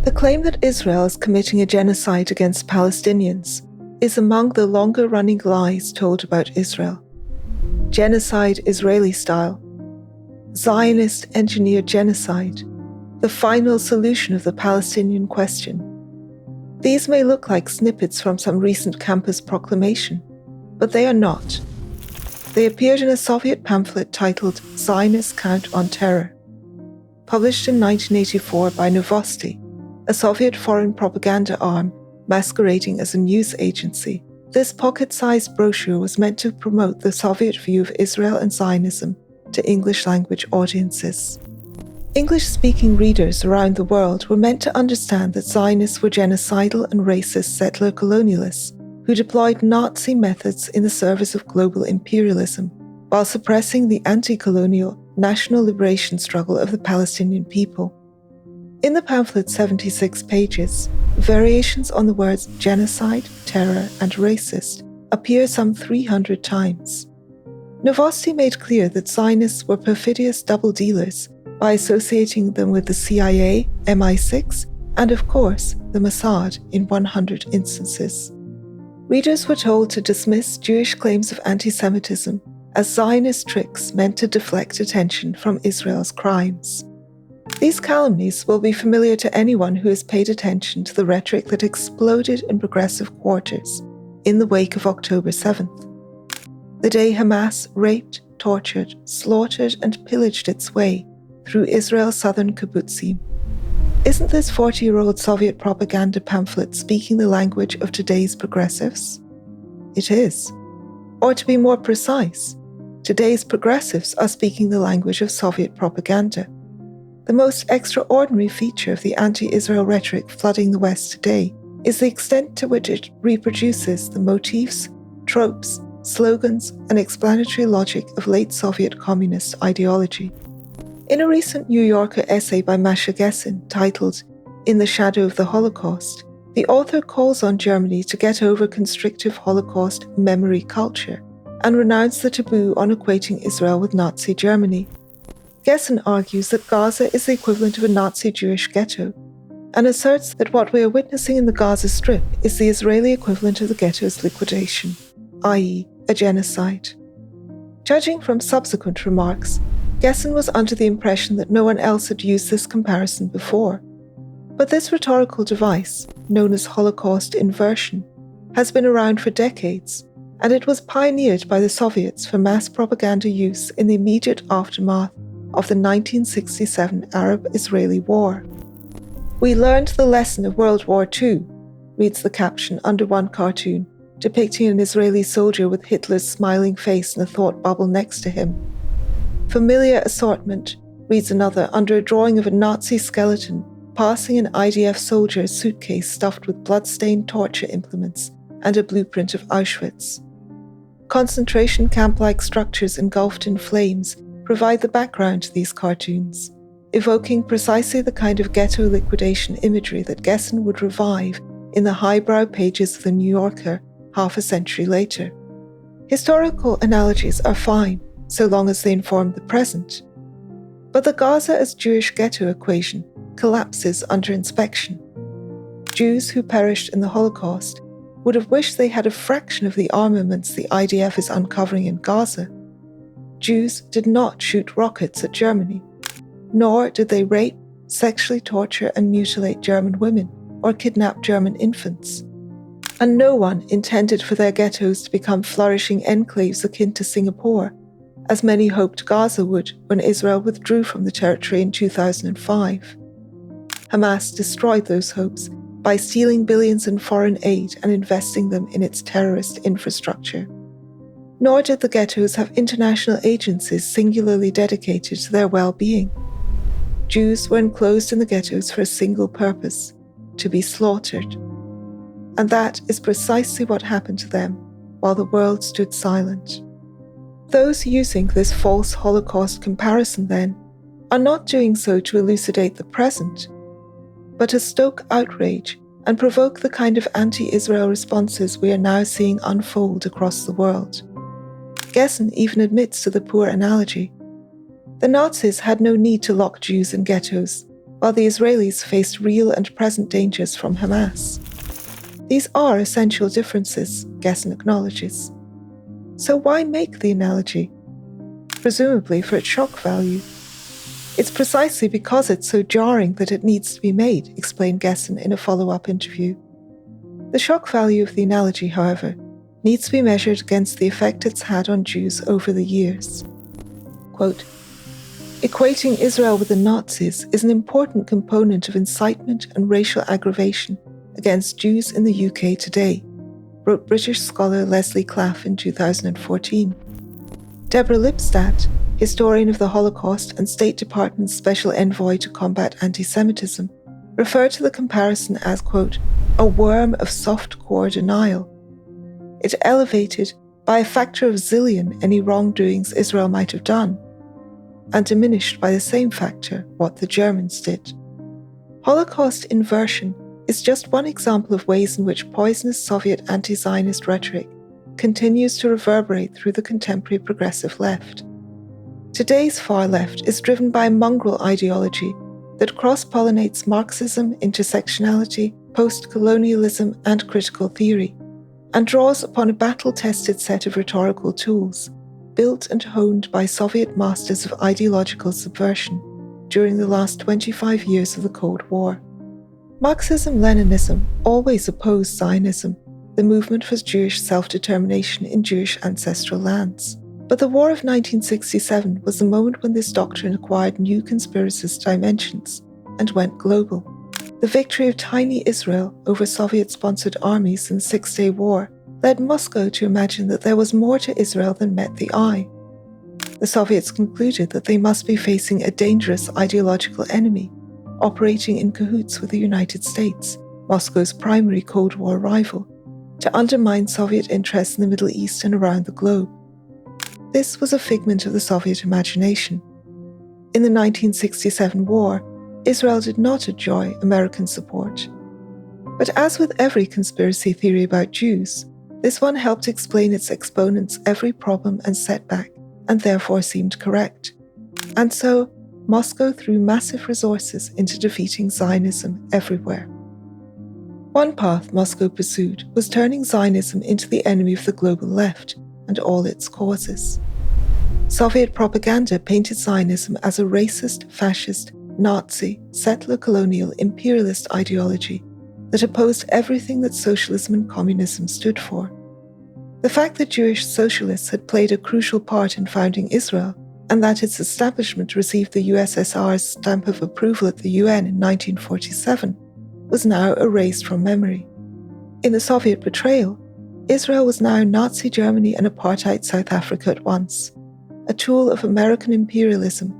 The claim that Israel is committing a genocide against Palestinians is among the longer-running lies told about Israel. Genocide Israeli style, Zionist-engineered genocide, the final solution of the Palestinian question. These may look like snippets from some recent campus proclamation, but they are not. They appeared in a Soviet pamphlet titled Zionist Count on Terror, published in 1984 by Novosti, a Soviet foreign propaganda arm masquerading as a news agency. This pocket-sized brochure was meant to promote the Soviet view of Israel and Zionism to English-language audiences. English-speaking readers around the world were meant to understand that Zionists were genocidal and racist settler colonialists who deployed Nazi methods in the service of global imperialism, while suppressing the anti-colonial national liberation struggle of the Palestinian people. In the pamphlet's 76 pages, variations on the words genocide, terror, and racist appear some 300 times. Novosti made clear that Zionists were perfidious double dealers by associating them with the CIA, MI6, and of course, the Mossad in 100 instances. Readers were told to dismiss Jewish claims of antisemitism as Zionist tricks meant to deflect attention from Israel's crimes. These calumnies will be familiar to anyone who has paid attention to the rhetoric that exploded in progressive quarters in the wake of October 7th, the day Hamas raped, tortured, slaughtered, and pillaged its way through Israel's southern kibbutzim. Isn't this 40-year-old Soviet propaganda pamphlet speaking the language of today's progressives? It is. Or to be more precise, today's progressives are speaking the language of Soviet propaganda. The most extraordinary feature of the anti-Israel rhetoric flooding the West today is the extent to which it reproduces the motifs, tropes, slogans, and explanatory logic of late Soviet communist ideology. In a recent New Yorker essay by Masha Gessen titled In the Shadow of the Holocaust, the author calls on Germany to get over constrictive Holocaust memory culture and renounce the taboo on equating Israel with Nazi Germany. Gessen argues that Gaza is the equivalent of a Nazi Jewish ghetto and asserts that what we are witnessing in the Gaza Strip is the Israeli equivalent of the ghetto's liquidation, i.e., a genocide. Judging from subsequent remarks, Gessen was under the impression that no one else had used this comparison before. But this rhetorical device, known as Holocaust inversion, has been around for decades, and it was pioneered by the Soviets for mass propaganda use in the immediate aftermath of the 1967 Arab-Israeli War. We learned the lesson of World War II, reads the caption under one cartoon, depicting an Israeli soldier with Hitler's smiling face and a thought bubble next to him. Familiar assortment, reads another under a drawing of a Nazi skeleton passing an IDF soldier's suitcase stuffed with blood-stained torture implements and a blueprint of Auschwitz. Concentration camp-like structures engulfed in flames provide the background to these cartoons, evoking precisely the kind of ghetto liquidation imagery that Gessen would revive in the highbrow pages of the New Yorker half a century later. Historical analogies are fine, so long as they inform the present. But the Gaza as Jewish ghetto equation collapses under inspection. Jews who perished in the Holocaust would have wished they had a fraction of the armaments the IDF is uncovering in Gaza. Jews did not shoot rockets at Germany, nor did they rape, sexually torture, and mutilate German women or kidnap German infants. And no one intended for their ghettos to become flourishing enclaves akin to Singapore, as many hoped Gaza would when Israel withdrew from the territory in 2005. Hamas destroyed those hopes by stealing billions in foreign aid and investing them in its terrorist infrastructure. Nor did the ghettos have international agencies singularly dedicated to their well-being. Jews were enclosed in the ghettos for a single purpose: to be slaughtered. And that is precisely what happened to them while the world stood silent. Those using this false Holocaust comparison, then, are not doing so to elucidate the present, but to stoke outrage and provoke the kind of anti-Israel responses we are now seeing unfold across the world. Gessen even admits to the poor analogy. The Nazis had no need to lock Jews in ghettos. while the Israelis faced real and present dangers from Hamas. These are essential differences, Gessen acknowledges. So why make the analogy? Presumably for its shock value. It's precisely because it's so jarring that it needs to be made, explained Gessen in a follow-up interview. The shock value of the analogy, however, needs to be measured against the effect it's had on Jews over the years. Quote, equating Israel with the Nazis is an important component of incitement and racial aggravation against Jews in the UK today, wrote British scholar Leslie Claff in 2014. Deborah Lipstadt, historian of the Holocaust and State Department's Special Envoy to combat anti-Semitism, referred to the comparison as, quote, a worm of soft-core denial. It elevated by a factor of zillion any wrongdoings Israel might have done, and diminished by the same factor what the Germans did. Holocaust inversion is just one example of ways in which poisonous Soviet anti-Zionist rhetoric continues to reverberate through the contemporary progressive left. Today's far left is driven by a mongrel ideology that cross-pollinates Marxism, intersectionality, post-colonialism, and critical theory, and draws upon a battle-tested set of rhetorical tools built and honed by Soviet masters of ideological subversion during the last 25 years of the Cold War. Marxism-Leninism always opposed Zionism, the movement for Jewish self-determination in Jewish ancestral lands. But the War of 1967 was the moment when this doctrine acquired new conspiracist dimensions and went global. The victory of tiny Israel over Soviet-sponsored armies in the Six-Day War led Moscow to imagine that there was more to Israel than met the eye. The Soviets concluded that they must be facing a dangerous ideological enemy, operating in cahoots with the United States, Moscow's primary Cold War rival, to undermine Soviet interests in the Middle East and around the globe. This was a figment of the Soviet imagination. In the 1967 war, Israel did not enjoy American support. But as with every conspiracy theory about Jews, this one helped explain its exponents every problem and setback, and therefore seemed correct. And so, Moscow threw massive resources into defeating Zionism everywhere. One path Moscow pursued was turning Zionism into the enemy of the global left and all its causes. Soviet propaganda painted Zionism as a racist, fascist, Nazi, settler colonial, imperialist ideology that opposed everything that socialism and communism stood for. The fact that Jewish socialists had played a crucial part in founding Israel, and that its establishment received the USSR's stamp of approval at the UN in 1947, was now erased from memory. In the Soviet betrayal, Israel was now Nazi Germany and apartheid South Africa at once, a tool of American imperialism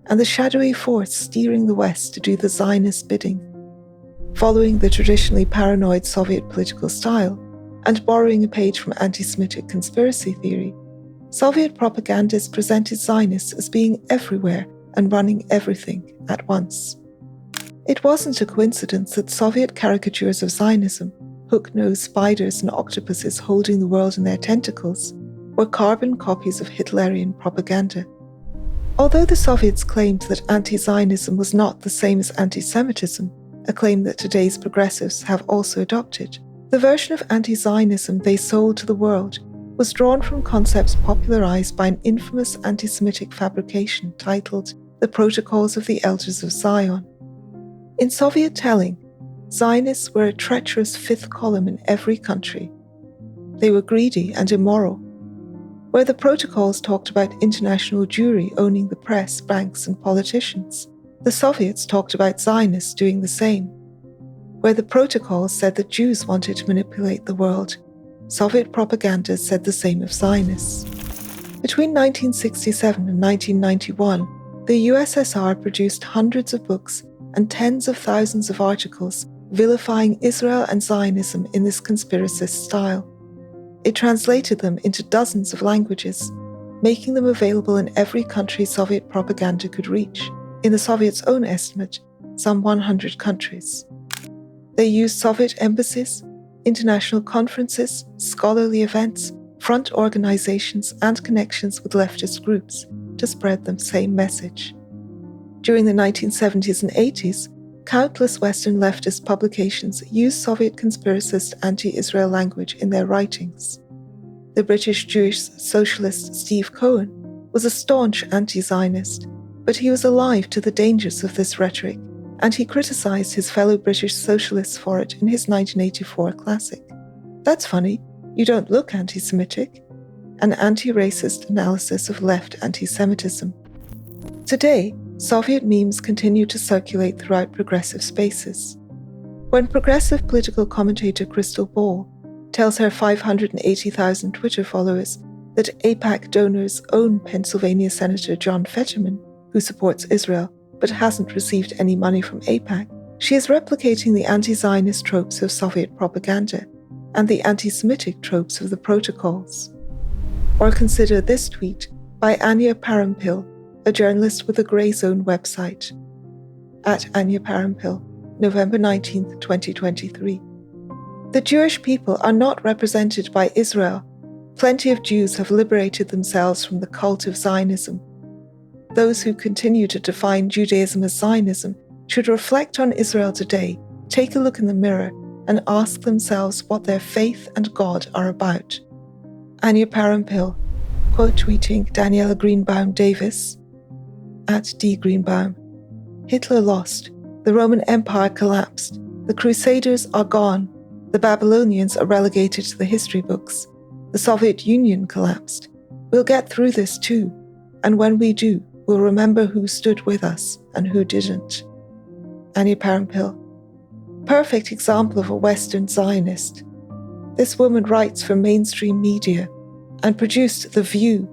and the shadowy force steering the West to do the Zionist bidding. Following the traditionally paranoid Soviet political style, and borrowing a page from anti-Semitic conspiracy theory, Soviet propagandists presented Zionists as being everywhere and running everything at once. It wasn't a coincidence that Soviet caricatures of Zionism, hook-nosed spiders and octopuses holding the world in their tentacles, were carbon copies of Hitlerian propaganda. Although the Soviets claimed that anti-Zionism was not the same as anti-Semitism, a claim that today's progressives have also adopted, the version of anti-Zionism they sold to the world was drawn from concepts popularized by an infamous anti-Semitic fabrication titled The Protocols of the Elders of Zion. In Soviet telling, Zionists were a treacherous fifth column in every country. They were greedy and immoral. Where the protocols talked about international Jewry owning the press, banks, and politicians, the Soviets talked about Zionists doing the same. Where the protocols said that Jews wanted to manipulate the world, Soviet propaganda said the same of Zionists. Between 1967 and 1991, the USSR produced hundreds of books and tens of thousands of articles vilifying Israel and Zionism in this conspiracist style. It translated them into dozens of languages, making them available in every country Soviet propaganda could reach, in the Soviets' own estimate, some 100 countries. They used Soviet embassies, international conferences, scholarly events, front organizations, and connections with leftist groups to spread the same message. During the 1970s and 80s, countless Western leftist publications used Soviet conspiracist anti-Israel language in their writings. The British Jewish socialist Steve Cohen was a staunch anti-Zionist, but he was alive to the dangers of this rhetoric, and he criticized his fellow British socialists for it in his 1984 classic. That's funny, you don't look anti-Semitic. An anti-racist analysis of left anti-Semitism. Today, Soviet memes continue to circulate throughout progressive spaces. When progressive political commentator Crystal Ball tells her 580,000 Twitter followers that AIPAC donors own Pennsylvania Senator John Fetterman, who supports Israel but hasn't received any money from AIPAC, she is replicating the anti-Zionist tropes of Soviet propaganda and the anti-Semitic tropes of the protocols. Or consider this tweet by Anya Parampil, a journalist with the Grey Zone website. At Anya Parampil, November 19, 2023. The Jewish people are not represented by Israel. Plenty of Jews have liberated themselves from the cult of Zionism. Those who continue to define Judaism as Zionism should reflect on Israel today, take a look in the mirror, and ask themselves what their faith and God are about. Anya Parampil, quote tweeting Daniela Greenbaum Davis, at D. Greenbaum. Hitler lost. The Roman Empire collapsed. The Crusaders are gone. The Babylonians are relegated to the history books. The Soviet Union collapsed. We'll get through this too. And when we do, we'll remember who stood with us and who didn't. Anya Parampil. Perfect example of a Western Zionist. This woman writes for mainstream media and produced The View,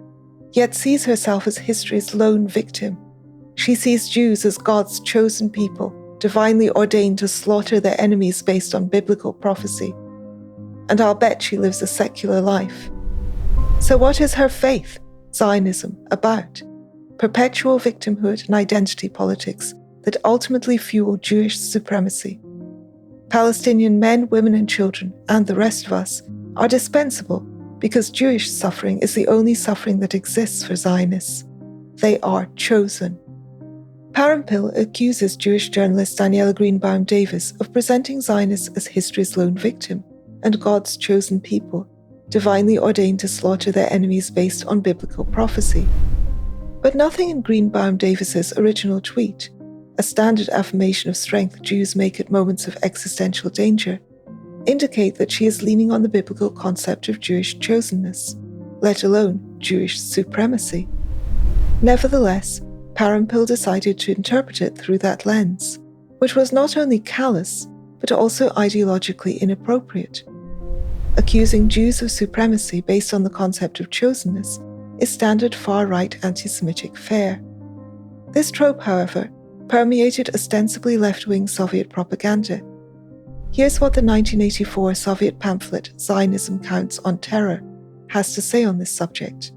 yet sees herself as history's lone victim. She sees Jews as God's chosen people, divinely ordained to slaughter their enemies based on biblical prophecy. And I'll bet she lives a secular life. So what is her faith, Zionism, about? Perpetual victimhood and identity politics that ultimately fuel Jewish supremacy. Palestinian men, women and children, and the rest of us, are dispensable because Jewish suffering is the only suffering that exists for Zionists. They are chosen. Parampil accuses Jewish journalist Daniela Greenbaum Davis of presenting Zionists as history's lone victim and God's chosen people, divinely ordained to slaughter their enemies based on biblical prophecy. But nothing in Greenbaum Davis's original tweet, a standard affirmation of strength Jews make at moments of existential danger, indicate that she is leaning on the biblical concept of Jewish chosenness, let alone Jewish supremacy. Nevertheless, Parampil decided to interpret it through that lens, which was not only callous, but also ideologically inappropriate. Accusing Jews of supremacy based on the concept of chosenness is standard far-right anti-Semitic fare. This trope, however, permeated ostensibly left-wing Soviet propaganda. Here's what the 1984 Soviet pamphlet Zionism Counts on Terror has to say on this subject.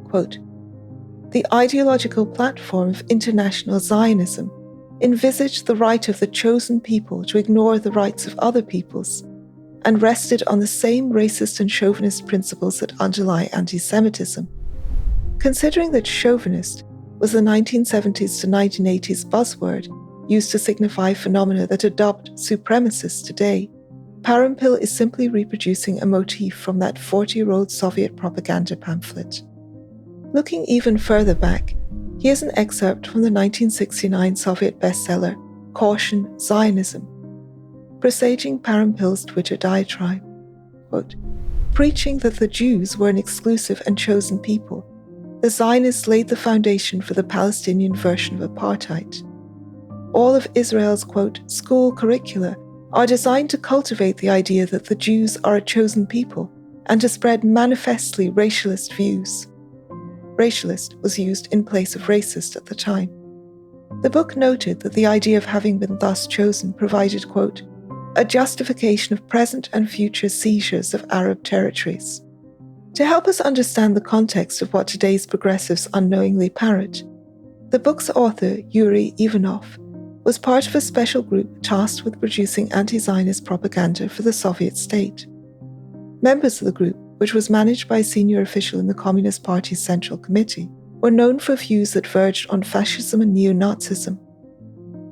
Quote, "The ideological platform of international Zionism envisaged the right of the chosen people to ignore the rights of other peoples and rested on the same racist and chauvinist principles that underlie anti-Semitism. Considering that chauvinist was the 1970s to 1980s buzzword used to signify phenomena that adopt supremacists today, Parampil is simply reproducing a motif from that 40-year-old Soviet propaganda pamphlet. Looking even further back, here's an excerpt from the 1969 Soviet bestseller, Caution, Zionism, presaging Parampil's Twitter diatribe. Quote, "Preaching that the Jews were an exclusive and chosen people, the Zionists laid the foundation for the Palestinian version of apartheid. All of Israel's, quote, school curricula are designed to cultivate the idea that the Jews are a chosen people and to spread manifestly racialist views." Racialist was used in place of racist at the time. The book noted that the idea of having been thus chosen provided, quote, "a justification of present and future seizures of Arab territories." To help us understand the context of what today's progressives unknowingly parrot, the book's author, Yuri Ivanov, was part of a special group tasked with producing anti-Zionist propaganda for the Soviet state. Members of the group, which was managed by a senior official in the Communist Party's Central Committee, were known for views that verged on fascism and neo-Nazism.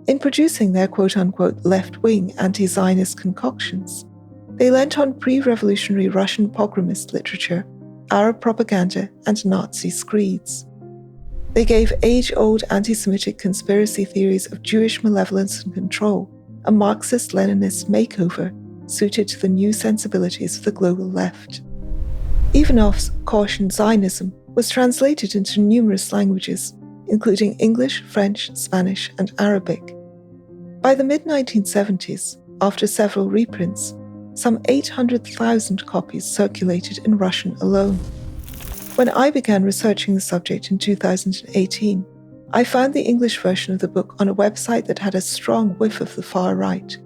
In producing their quote-unquote left-wing anti-Zionist concoctions, they lent on pre-revolutionary Russian pogromist literature, Arab propaganda, and Nazi screeds. They gave age-old anti-Semitic conspiracy theories of Jewish malevolence and control a Marxist-Leninist makeover suited to the new sensibilities of the global left. Ivanov's Caution Zionism was translated into numerous languages, including English, French, Spanish, and Arabic. By the mid-1970s, after several reprints, some 800,000 copies circulated in Russian alone. When I began researching the subject in 2018, I found the English version of the book on a website that had a strong whiff of the far right.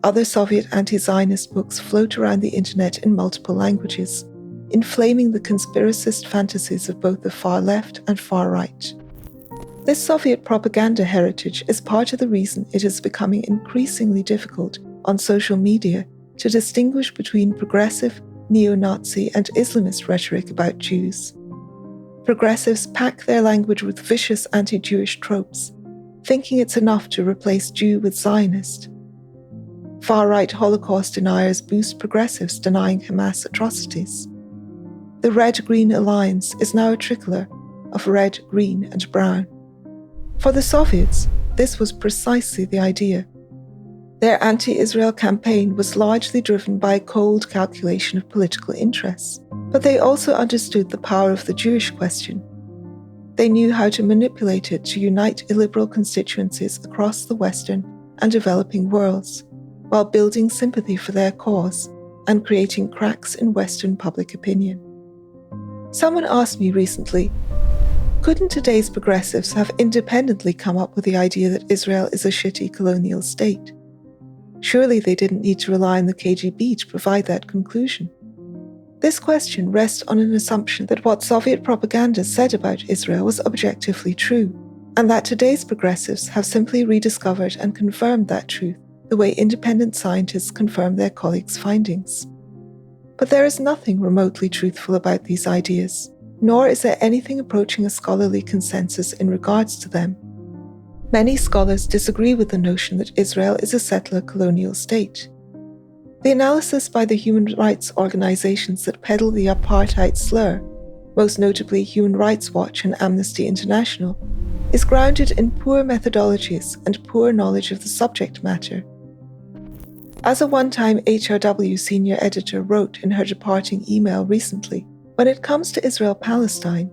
Other Soviet anti-Zionist books float around the internet in multiple languages, inflaming the conspiracist fantasies of both the far left and far right. This Soviet propaganda heritage is part of the reason it is becoming increasingly difficult on social media to distinguish between progressive, neo-Nazi, and Islamist rhetoric about Jews. Progressives pack their language with vicious anti-Jewish tropes, thinking it's enough to replace Jew with Zionist. Far-right Holocaust deniers boost progressives denying Hamas atrocities. The Red-Green alliance is now a tricolor of red, green, and brown. For the Soviets, this was precisely the idea. Their anti-Israel campaign was largely driven by a cold calculation of political interests, but they also understood the power of the Jewish question. They knew how to manipulate it to unite illiberal constituencies across the Western and developing worlds, while building sympathy for their cause and creating cracks in Western public opinion. Someone asked me recently, couldn't today's progressives have independently come up with the idea that Israel is a shitty colonial state? Surely they didn't need to rely on the KGB to provide that conclusion. This question rests on an assumption that what Soviet propaganda said about Israel was objectively true, and that today's progressives have simply rediscovered and confirmed that truth the way independent scientists confirm their colleagues' findings. But there is nothing remotely truthful about these ideas, nor is there anything approaching a scholarly consensus in regards to them. Many scholars disagree with the notion that Israel is a settler colonial state. The analysis by the human rights organizations that peddle the apartheid slur, most notably Human Rights Watch and Amnesty International, is grounded in poor methodologies and poor knowledge of the subject matter. As a one-time HRW senior editor wrote in her departing email recently, when it comes to Israel-Palestine,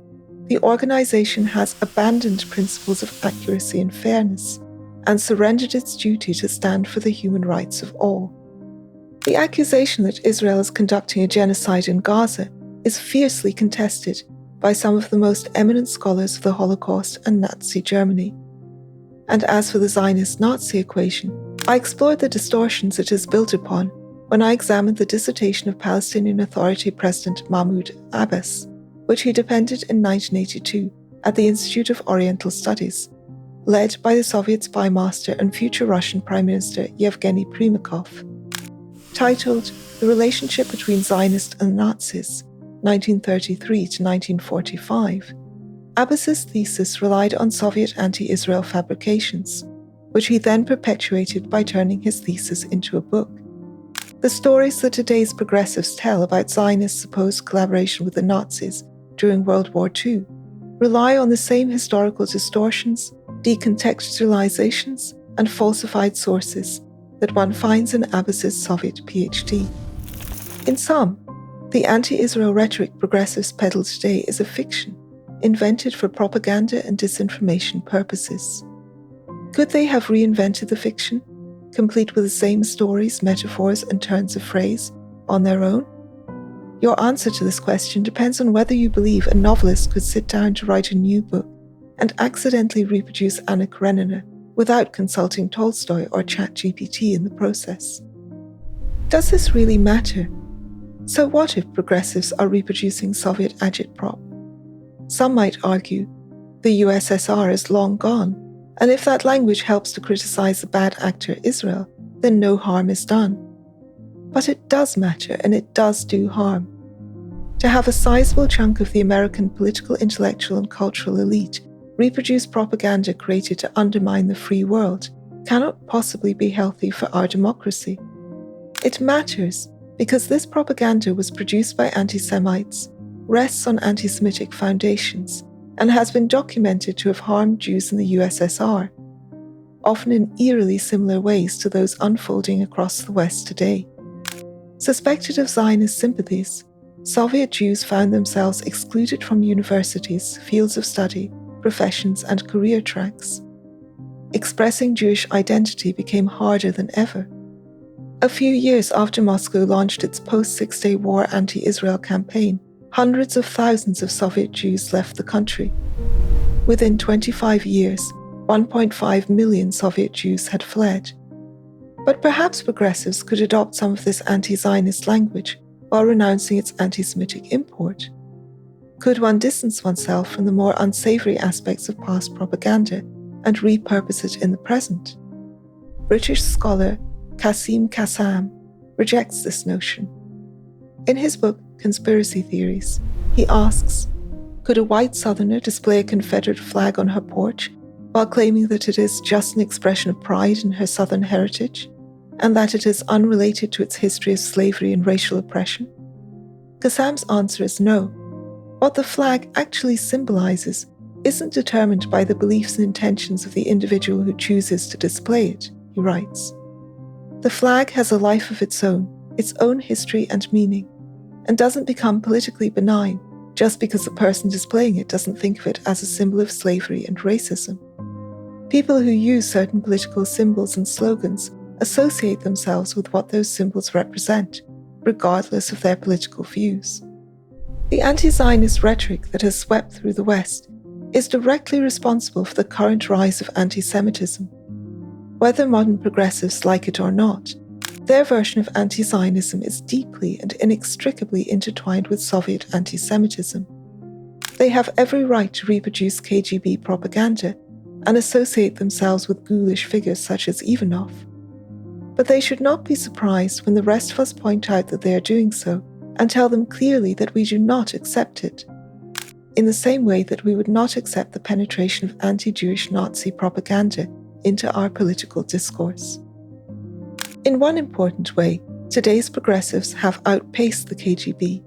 the organization has abandoned principles of accuracy and fairness and surrendered its duty to stand for the human rights of all. The accusation that Israel is conducting a genocide in Gaza is fiercely contested by some of the most eminent scholars of the Holocaust and Nazi Germany. And as for the Zionist-Nazi equation, I explored the distortions it is built upon when I examined the dissertation of Palestinian Authority President Mahmoud Abbas, which he defended in 1982 at the Institute of Oriental Studies, led by the Soviet spy master and future Russian Prime Minister Yevgeny Primakov. Titled The Relationship Between Zionists and Nazis, 1933 to 1945, Abbas's thesis relied on Soviet anti-Israel fabrications, which he then perpetuated by turning his thesis into a book. The stories that today's progressives tell about Zionists' supposed collaboration with the Nazis during World War II rely on the same historical distortions, decontextualizations, and falsified sources that one finds in Abbas's Soviet PhD. In sum, the anti-Israel rhetoric progressives peddle today is a fiction, invented for propaganda and disinformation purposes. Could they have reinvented the fiction, complete with the same stories, metaphors, and turns of phrase, on their own? Your answer to this question depends on whether you believe a novelist could sit down to write a new book and accidentally reproduce Anna Karenina without consulting Tolstoy or ChatGPT in the process. Does this really matter? So what if progressives are reproducing Soviet agitprop? Some might argue the USSR is long gone, and if that language helps to criticize the bad actor Israel, then no harm is done. But it does matter, and it does do harm. To have a sizable chunk of the American political, intellectual, and cultural elite reproduce propaganda created to undermine the free world cannot possibly be healthy for our democracy. It matters because this propaganda was produced by anti-Semites, rests on anti-Semitic foundations, and has been documented to have harmed Jews in the USSR, often in eerily similar ways to those unfolding across the West today. Suspected of Zionist sympathies, Soviet Jews found themselves excluded from universities, fields of study, professions, and career tracks. Expressing Jewish identity became harder than ever. A few years after Moscow launched its post-Six Day War anti-Israel campaign, hundreds of thousands of Soviet Jews left the country. Within 25 years, 1.5 million Soviet Jews had fled. But perhaps progressives could adopt some of this anti-Zionist language while renouncing its anti-Semitic import. Could one distance oneself from the more unsavory aspects of past propaganda and repurpose it in the present? British scholar Kasim Kassam rejects this notion. In his book, Conspiracy Theories, he asks, could a white Southerner display a Confederate flag on her porch while claiming that it is just an expression of pride in her Southern heritage, and that it is unrelated to its history of slavery and racial oppression? Kassam's answer is no. What the flag actually symbolizes isn't determined by the beliefs and intentions of the individual who chooses to display it, he writes. The flag has a life of its own history and meaning, and doesn't become politically benign just because the person displaying it doesn't think of it as a symbol of slavery and racism. People who use certain political symbols and slogans associate themselves with what those symbols represent, regardless of their political views. The anti-Zionist rhetoric that has swept through the West is directly responsible for the current rise of anti-Semitism. Whether modern progressives like it or not, their version of anti-Zionism is deeply and inextricably intertwined with Soviet anti-Semitism. They have every right to reproduce KGB propaganda and associate themselves with ghoulish figures such as Ivanov. But they should not be surprised when the rest of us point out that they are doing so and tell them clearly that we do not accept it, in the same way that we would not accept the penetration of anti-Jewish Nazi propaganda into our political discourse. In one important way, today's progressives have outpaced the KGB.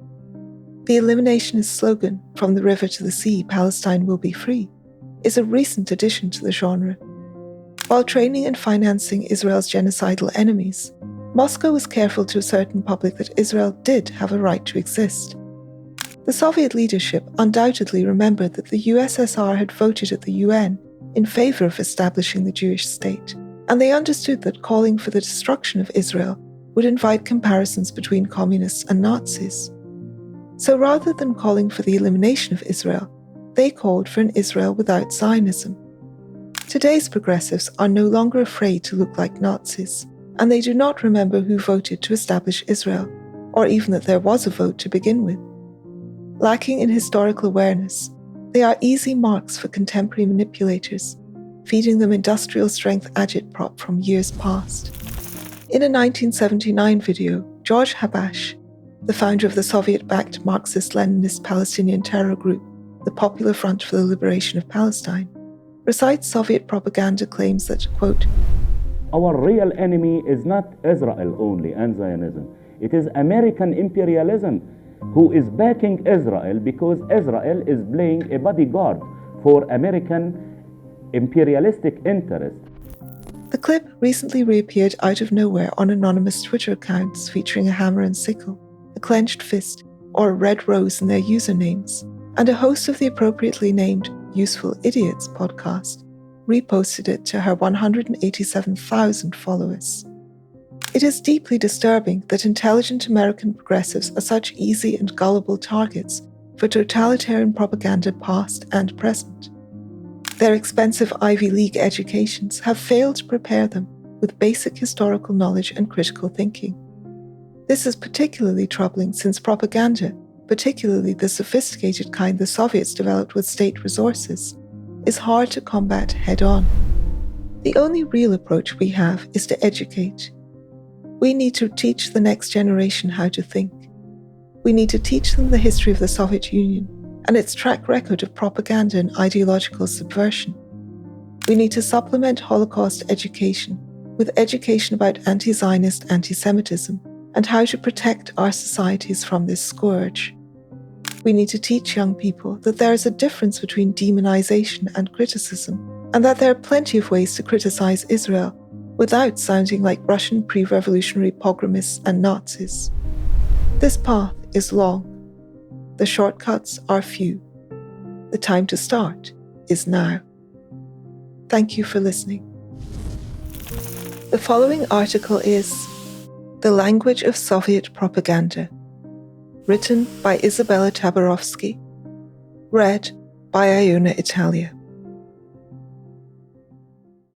The eliminationist slogan, "From the river to the sea, Palestine will be free," is a recent addition to the genre. While training and financing Israel's genocidal enemies, Moscow was careful to assert in public that Israel did have a right to exist. The Soviet leadership undoubtedly remembered that the USSR had voted at the UN in favor of establishing the Jewish state, and they understood that calling for the destruction of Israel would invite comparisons between communists and Nazis. So rather than calling for the elimination of Israel, they called for an Israel without Zionism. Today's progressives are no longer afraid to look like Nazis, and they do not remember who voted to establish Israel, or even that there was a vote to begin with. Lacking in historical awareness, they are easy marks for contemporary manipulators, feeding them industrial-strength agitprop from years past. In a 1979 video, George Habash, the founder of the Soviet-backed Marxist-Leninist Palestinian terror group, the Popular Front for the Liberation of Palestine, recites Soviet propaganda claims that, quote, "Our real enemy is not Israel only and Zionism. It is American imperialism who is backing Israel because Israel is playing a bodyguard for American imperialistic interests." The clip recently reappeared out of nowhere on anonymous Twitter accounts featuring a hammer and sickle, a clenched fist, or a red rose in their usernames, and a host of the appropriately named Useful Idiots podcast reposted it to her 187,000 followers. It is deeply disturbing that intelligent American progressives are such easy and gullible targets for totalitarian propaganda past and present. Their expensive Ivy League educations have failed to prepare them with basic historical knowledge and critical thinking. This is particularly troubling since propaganda, particularly the sophisticated kind the Soviets developed with state resources, is hard to combat head-on. The only real approach we have is to educate. We need to teach the next generation how to think. We need to teach them the history of the Soviet Union and its track record of propaganda and ideological subversion. We need to supplement Holocaust education with education about anti-Zionist antisemitism and how to protect our societies from this scourge. We need to teach young people that there is a difference between demonization and criticism, and that there are plenty of ways to criticize Israel without sounding like Russian pre-revolutionary pogromists and Nazis. This path is long. The shortcuts are few. The time to start is now. Thank you for listening. The following article is The Language of Soviet Propaganda, written by Izabella Tabarovsky, read by Iona Italia.